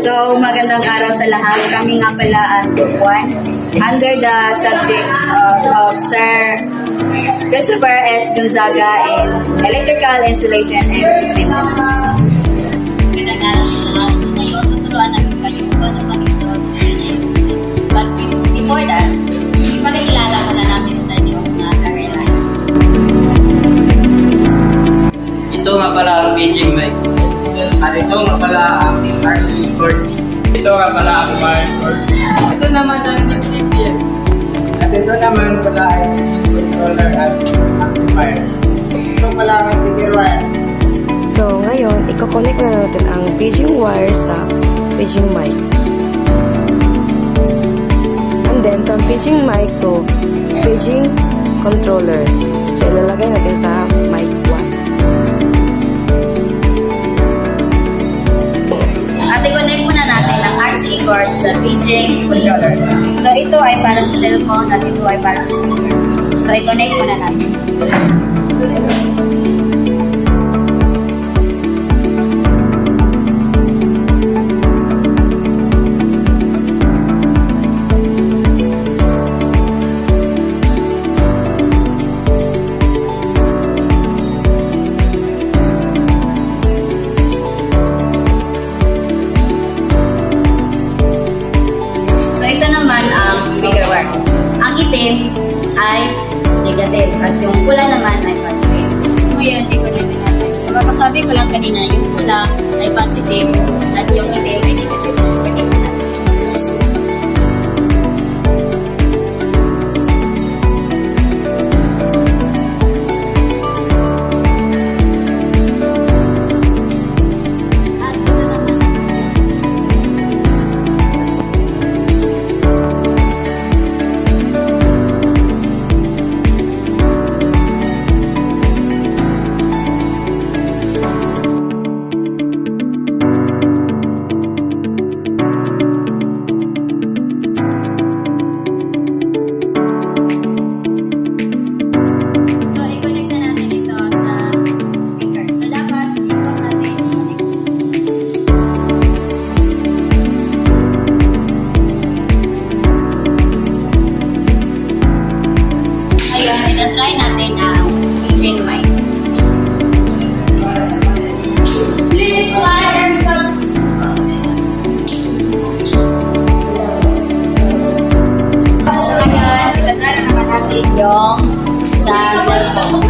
So, magandang araw sa lahat. Kami nga pala ang Group 1 under the subject of Sir Christopher S. Gonzaga in Electrical Installation and Maintenance. Magandang araw sa lahat. So ngayon, tuturuan namin kayo paano mag-install ng PGM system. But before that, ipagkakilala muna natin sa inyo ang mga kailangan. Ito nga pala ang PGM mic. At ito nga pala ang RC cord. Ito nga pala ang wire cord. Ito naman ang DPN. At ito naman pala ay engine controller at amplifier. Ito pala ang speaker wire. So, ngayon, iko-connect na natin ang paging wire sa paging mic. And then, from paging mic to paging controller. So, ilalagay natin sa mic 1. At i-connect muna natin ang RCA cord sa PJ controller. So, ito ay para sa cellphone at ito ay para sa speaker. So, i-connect muna natin. So, ito naman ang speaker wire. Ang itim ay negative at yung pula naman ay positive. So ngayon, i-connect na natin. So makasabi ko lang kanina, yung pula ay positive at yung itim ay negative. So connect na natin. At ito naman. So, i-connect na natin ito sa speaker. So, dapat i-connect natin sa connect. Ayun, ina-try natin ang DJ mic. Please like and subscribe. So, ngayon, ita-try na naman natin yung sa cellphone.